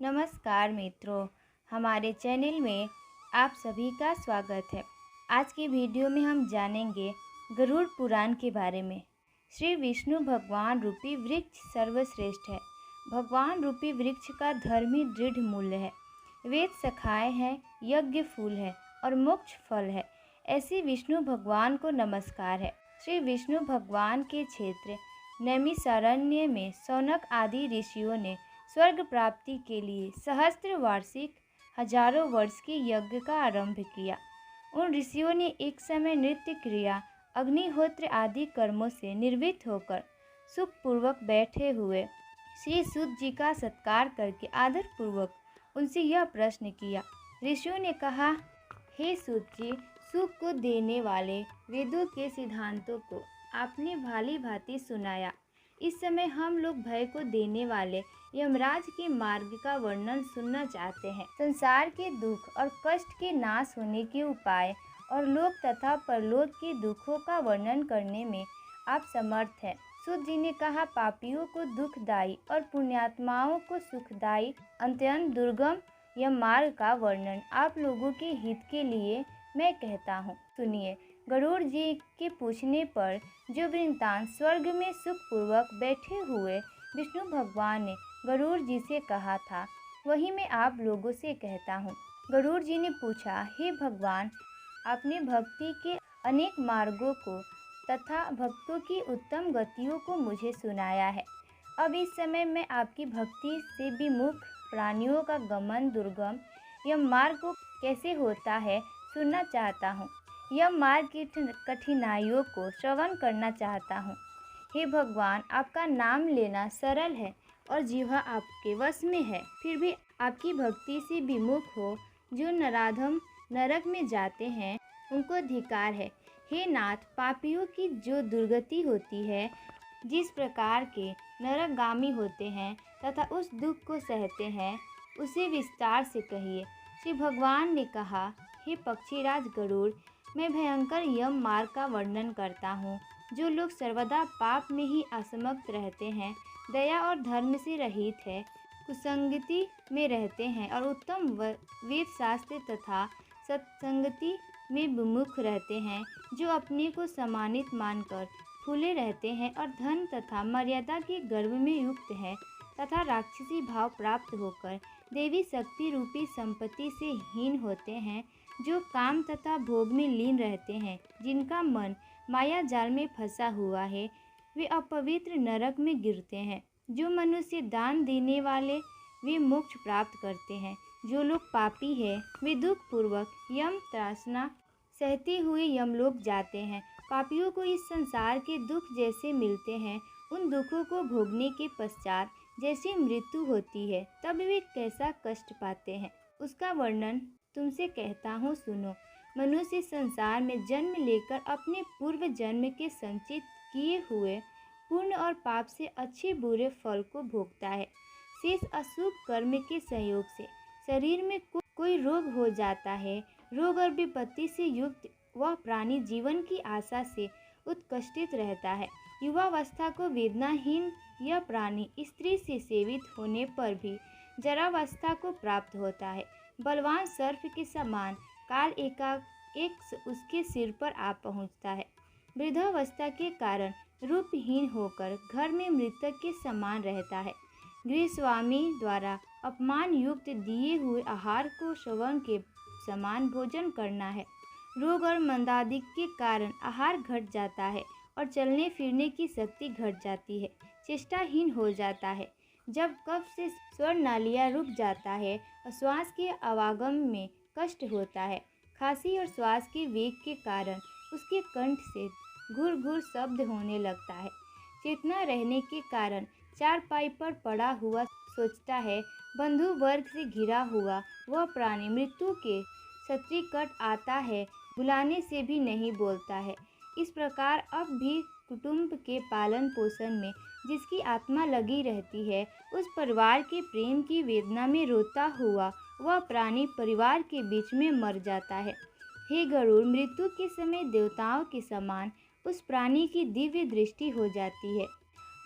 नमस्कार मित्रों, हमारे चैनल में आप सभी का स्वागत है। आज की वीडियो में हम जानेंगे गरुड़ पुराण के बारे में। श्री विष्णु भगवान रूपी वृक्ष सर्वश्रेष्ठ है। भगवान रूपी वृक्ष का धर्म ही दृढ़ मूल्य है। वेद शाखाएं हैं, यज्ञ फूल है और मोक्ष फल है। ऐसी विष्णु भगवान को नमस्कार है। श्री विष्णु भगवान के क्षेत्र नैमिषारण्य में शौनक आदि ऋषियों ने स्वर्ग प्राप्ति के लिए सहस्त्र वार्षिक हजारों वर्ष के यज्ञ का आरंभ किया। उन ऋषियों ने एक समय नृत्य क्रिया, अग्निहोत्र आदि कर्मों से निवृत्त होकर सुखपूर्वक बैठे हुए श्री सूत जी का सत्कार करके आदरपूर्वक उनसे यह प्रश्न किया। ऋषियों ने कहा, हे सूत जी, सुख को देने वाले वेदों के सिद्धांतों को आपने भाली भांति सुनाया। इस समय हम लोग भय को देने वाले यमराज के मार्ग का वर्णन सुनना चाहते हैं। संसार के दुख और कष्ट के नाश होने के उपाय और लोक तथा परलोक के दुखों का वर्णन करने में आप समर्थ हैं। सूत जी ने कहा, पापियों को दुखदायी और पुण्यात्माओं को सुखदायी अत्यंत दुर्गम यम मार्ग का वर्णन आप लोगों के हित के लिए मैं कहता हूँ। सुनिए। गरुड़ जी के पूछने पर जो वृत्तांत स्वर्ग में सुखपूर्वक बैठे हुए विष्णु भगवान ने गरुड़ जी से कहा था, वही मैं आप लोगों से कहता हूँ। गरुड़ जी ने पूछा, हे भगवान, आपने भक्ति के अनेक मार्गों को तथा भक्तों की उत्तम गतियों को मुझे सुनाया है। अब इस समय मैं आपकी भक्ति से विमुख प्राणियों का गमन दुर्गम यम मार्ग को कैसे होता है सुनना चाहता हूँ। यम मार्ग की कठिनाइयों को श्रवण करना चाहता हूँ। हे भगवान, आपका नाम लेना सरल है और जिह्वा आपके वश में है, फिर भी आपकी भक्ति से विमुख हो जो नराधम नरक में जाते हैं उनको धिक्कार है। हे नाथ, पापियों की जो दुर्गति होती है, जिस प्रकार के नरकगामी होते हैं तथा उस दुख को सहते हैं, उसे विस्तार से कहिए। श्री भगवान ने कहा, हे पक्षीराज गरुड़, मैं भयंकर यम मार्ग का वर्णन करता हूँ। जो लोग सर्वदा पाप में ही असमक्त रहते हैं, दया और धर्म से रहित है, कुसंगति में रहते हैं और उत्तम वेद शास्त्र तथा सत्संगति में विमुख रहते हैं, जो अपने को सम्मानित मानकर फूले रहते हैं और धन तथा मर्यादा के गर्व में युक्त हैं तथा राक्षसी भाव प्राप्त होकर देवी शक्ति रूपी संपत्ति से हीन होते हैं, जो काम तथा भोग में लीन रहते हैं, जिनका मन माया जाल में फंसा हुआ है, वे अपवित्र नरक में गिरते हैं। जो मनुष्य दान देने वाले, वे मोक्ष प्राप्त करते हैं। जो लोग पापी हैं, वे दुख पूर्वक यम त्रासना सहते हुए यमलोक जाते हैं। पापियों को इस संसार के दुख जैसे मिलते हैं, उन दुखों को भोगने के पश्चात जैसे मृत्यु होती है, तब वे कैसा कष्ट पाते हैं, उसका वर्णन तुमसे कहता हूँ, सुनो। मनुष्य संसार में जन्म लेकर अपने पूर्व जन्म के संचित किए हुए पुण्य और पाप से अच्छे बुरे फल को भोगता है। शेष अशुभ कर्म के संयोग से शरीर में कोई रोग हो जाता है। रोग और विपत्ति से युक्त वह प्राणी जीवन की आशा से उत्कष्टित रहता है। युवावस्था को वेदनाहीन यह प्राणी स्त्री से सेवित होने पर भी जरावस्था को प्राप्त होता है। बलवान सर्प के समान काल एकाएक उसके सिर पर आ पहुँचता है। वृद्धावस्था के कारण रूपहीन होकर घर में मृतक के समान रहता है। गृहस्वामी द्वारा अपमान युक्त दिए हुए आहार को श्रवण के समान भोजन करना है। रोग और मंदादि के कारण आहार घट जाता है और चलने फिरने की शक्ति घट जाती है। चेष्टाहीन हो जाता है। जब कफ से स्वर नालियाँ रुक जाता है और श्वास के आवागम में कष्ट होता है। खांसी और श्वास के वेग के कारण उसके कंठ से घुर घुर शब्द होने लगता है। चेतना रहने के कारण चारपाई पर पड़ा हुआ सोचता है। बंधु वर्ग से घिरा हुआ वह प्राणी मृत्यु के सत्रिकट आता है, बुलाने से भी नहीं बोलता है। इस प्रकार अब भी कुटुंब के पालन पोषण में जिसकी आत्मा लगी रहती है, उस परिवार के प्रेम की वेदना में रोता हुआ वह प्राणी परिवार के बीच में मर जाता है। हे गरुड़, मृत्यु के समय देवताओं के समान उस प्राणी की दिव्य दृष्टि हो जाती है।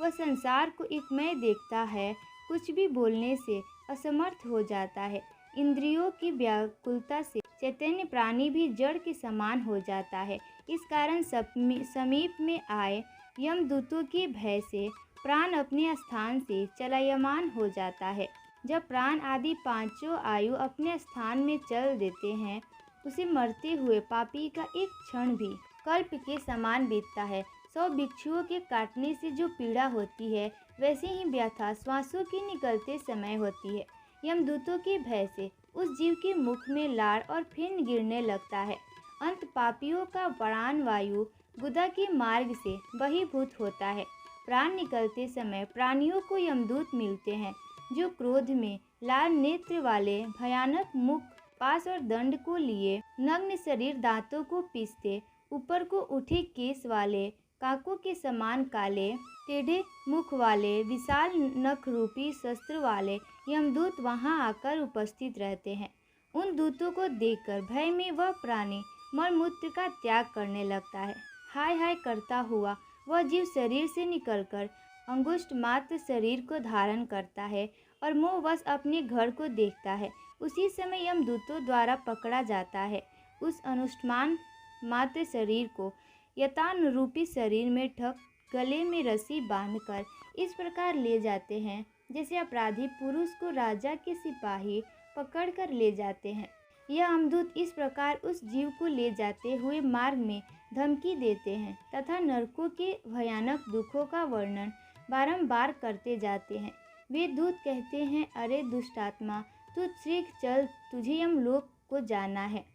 वह संसार को एकमय देखता है। कुछ भी बोलने से असमर्थ हो जाता है। इंद्रियों की व्याकुलता से चैतन्य प्राणी भी जड़ के समान हो जाता है। इस कारण समीप में आए यमदूतों के भय से प्राण अपने स्थान से चलायमान हो जाता है। जब प्राण आदि पांचों आयु अपने स्थान में चल देते हैं, उसे मरते हुए पापी का एक क्षण भी कल्प के समान बीतता है। 100 भिक्षुओं के काटने से जो पीड़ा होती है, वैसे ही व्यथा श्वासों के निकलते समय होती है। यमदूतों के भय से उस जीव के मुख में लार और फेन गिरने लगता है। अंत पापियों का प्राण वायु गुदा के मार्ग से बहिर्भूत होता है। प्राण निकलते समय प्राणियों को यमदूत मिलते हैं, जो क्रोध में लाल नेत्र वाले, भयानक मुख, पास और दंड को लिए, नग्न शरीर, दांतों को पीसते, ऊपर को उठे केस वाले, काकों के समान काले टेढ़े मुख वाले, विशाल नख रूपी शस्त्र वाले यमदूत वहां आकर उपस्थित रहते हैं। उन दूतों को देखकर भय में वह प्राणी मलमूत्र का त्याग करने लगता है। हाय हाय करता हुआ वह जीव शरीर से निकलकर अंगुष्ठ मात्र शरीर को धारण करता है और मोहवश अपने घर को देखता है। उसी समय यमदूतों द्वारा पकड़ा जाता है। उस अनुष्ठान मात्र शरीर को यतान रूपी शरीर में ठग गले में रस्सी बांधकर इस प्रकार ले जाते हैं, जैसे अपराधी पुरुष को राजा के सिपाही पकड़कर ले जाते हैं। यह यमदूत इस प्रकार उस जीव को ले जाते हुए मार्ग में धमकी देते हैं तथा नरकों के भयानक दुखों का वर्णन बारंबार करते जाते हैं। वे दूत कहते हैं, अरे दुष्टात्मा, तू शीघ्र चल, तुझे यमलोक को जाना है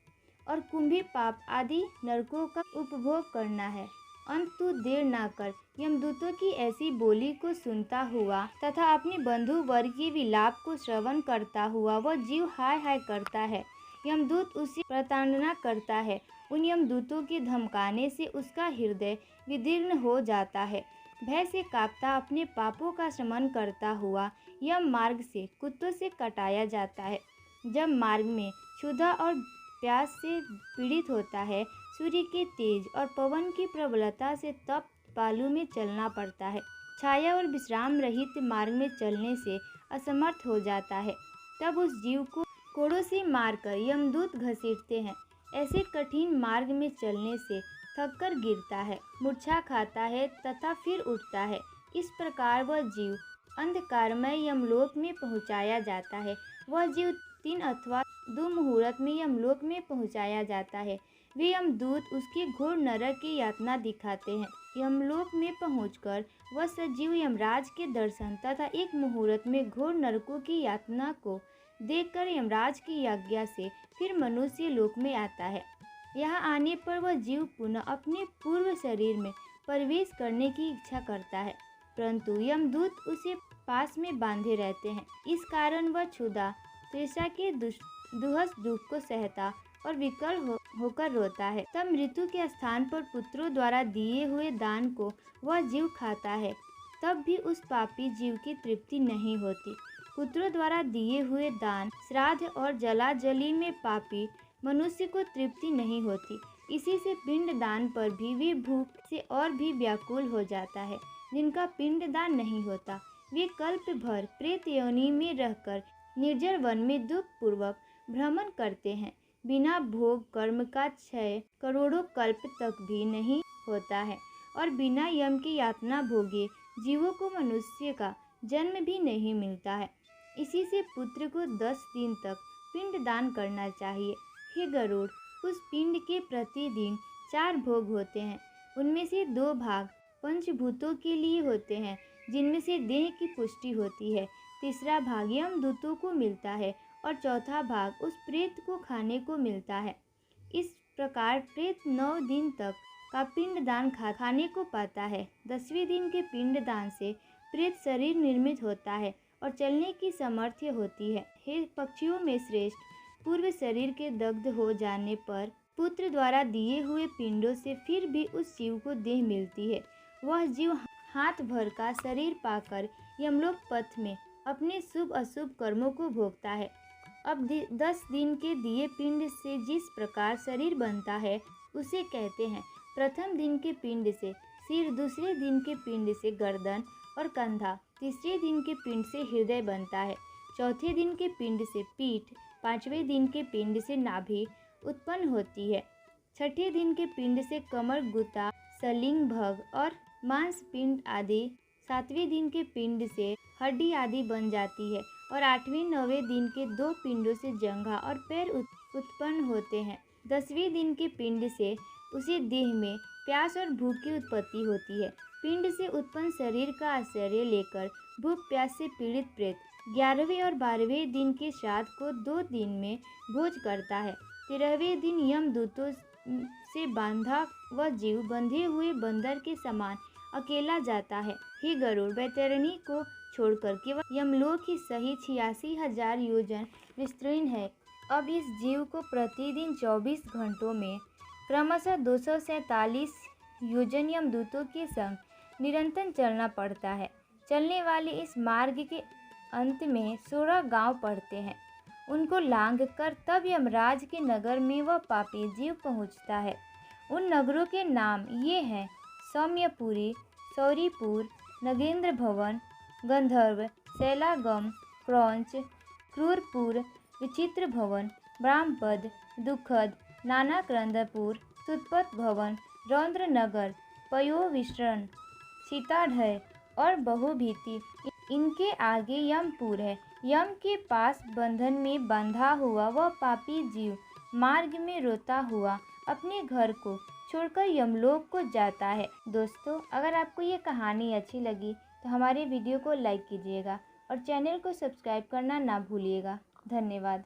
और कुंभी पाप आदि नरकों का उपभोग करना है। अंत तू देर ना कर। यमदूतों की ऐसी बोली को सुनता हुआ तथा अपने बंधु वर्ग के विलाप को श्रवण करता हुआ वह जीव हाय हाय करता है। यमदूत उसे प्रताड़ना करता है। उन यमदूतों के धमकाने से उसका हृदय विदीर्ण हो जाता है। भय से कांपता अपने पापों का शमन करता हुआ यम मार्ग से कुत्तों से कटाया जाता है। जब मार्ग में क्षुधा और प्यास से पीड़ित होता है, सूर्य के तेज और पवन की प्रबलता से तप्त बालू में चलना पड़ता है, छाया और विश्राम रहित मार्ग में चलने से असमर्थ हो जाता है, तब उस जीव को कोड़ों से मारकर यमदूत घसीटते हैं। ऐसे कठिन मार्ग में चलने से थककर गिरता है, मूर्छा खाता है तथा फिर उठता है। इस प्रकार वह जीव अंधकारमय यमलोक में पहुंचाया जाता है। वह जीव 3 अथवा 2 मुहूर्त में यमलोक में पहुंचाया जाता है। वे यमदूत उसके घोर नरक की यातना दिखाते हैं। यमलोक में पहुंचकर वह सजीव यमराज के दर्शन तथा 1 मुहूर्त में घोर नरकों की यातना को देखकर यमराज की आज्ञा से फिर मनुष्य लोक में आता है। यहाँ आने पर वह जीव पुनः अपने पूर्व शरीर में प्रवेश करने की इच्छा करता है, परंतु यमदूत उसे पास में बांधे रहते हैं। इस कारण वह क्षुधा तृषा के दुहस दुख को सहता और विकल होकर रोता है। तब मृत्यु के स्थान पर पुत्रों द्वारा दिए हुए दान को वह जीव खाता है, तब भी उस पापी जीव की तृप्ति नहीं होती। पुत्रों द्वारा दिए हुए दान, श्राद्ध और जलाजली में पापी मनुष्य को तृप्ति नहीं होती। इसी से पिंड दान पर भी वे भूख से और भी व्याकुल हो जाता है। जिनका पिंड दान नहीं होता, वे कल्प भर प्रेत योनि में रहकर निर्जर वन में दुख पूर्वक भ्रमण करते हैं। बिना भोग कर्म का क्षय करोड़ों कल्प तक भी नहीं होता है और बिना यम की यातना भोगे जीवों को मनुष्य का जन्म भी नहीं मिलता है। इसी से पुत्र को 10 दिन तक पिंड दान करना चाहिए। हे गरुड़, उस पिंड के प्रतिदिन 4 भोग होते हैं। उनमें से 2 भाग पंचभूतों के लिए होते हैं, जिनमें से देह की पुष्टि होती है। तीसरा भाग यमदूतों को मिलता है और चौथा भाग उस प्रेत को खाने को मिलता है। इस प्रकार प्रेत 9 दिन तक का पिंड दान खाने को पाता है। 10वें दिन के पिंड दान से प्रेत शरीर निर्मित होता है और चलने की सामर्थ्य होती है। हे पक्षियों में श्रेष्ठ, पूर्व शरीर के दग्ध हो जाने पर पुत्र द्वारा दिए हुए पिंडों से फिर भी उस जीव को देह मिलती है। वह जीव हाथ भर का शरीर पाकर यमलोक पथ में अपने शुभ अशुभ कर्मों को भोगता है। अब 10 दिन के दिए पिंड से जिस प्रकार शरीर बनता है, उसे कहते हैं। प्रथम दिन के पिंड से सिर, दूसरे दिन के पिंड से गर्दन और कंधा, तीसरे दिन के पिंड से हृदय बनता है। चौथे दिन के पिंड से पीठ, पांचवें दिन के पिंड से नाभि उत्पन्न होती है। छठे दिन के पिंड से कमर, गुता, सलिंग, भग और मांस पिंड आदि। सातवें दिन के पिंड से हड्डी आदि बन जाती है और आठवें नौवें दिन के दो पिंडों से जंघा और पैर उत्पन्न होते हैं। 10वें दिन के पिंड से उसी देह में प्यास और भूख की उत्पत्ति होती है। पिंड से उत्पन्न शरीर का आश्रय लेकर भूख प्यास से पीड़ित प्रेत 11वें और 12वें दिन के श्राद्ध को 2 दिन में भोज करता है। 13वें दिन यमदूतों से बांधा वह जीव बंधे हुए बंदर के समान अकेला जाता है। ही गरुड़, वैतरणी को छोड़कर केवल यमलोक ही सही 86,000 योजन विस्तीर्ण है। अब इस जीव को प्रतिदिन 24 घंटों में क्रमशः 247 योजन यमदूतों के संग निरंतर चलना पड़ता है। चलने वाले इस मार्ग के अंत में 16 गांव पड़ते हैं। उनको लांघ कर तब यमराज के नगर में वह पापी जीव पहुंचता है। उन नगरों के नाम ये हैं: सौम्यपुरी, सौरीपुर, नगेंद्र भवन, गंधर्व, शैलागम, क्रौंच, क्रूरपुर, विचित्र भवन, ब्राह्मपद, दुखद, नानाक्रंदपुर, सुतपथ भवन, रौद्र नगर, पयोविष्रण, सीताढ़य और बहुभीति। इनके आगे यमपुर है। यम के पास बंधन में बंधा हुआ वह पापी जीव मार्ग में रोता हुआ अपने घर को छोड़कर यमलोक को जाता है। दोस्तों, अगर आपको ये कहानी अच्छी लगी तो हमारे वीडियो को लाइक कीजिएगा और चैनल को सब्सक्राइब करना ना भूलिएगा। धन्यवाद।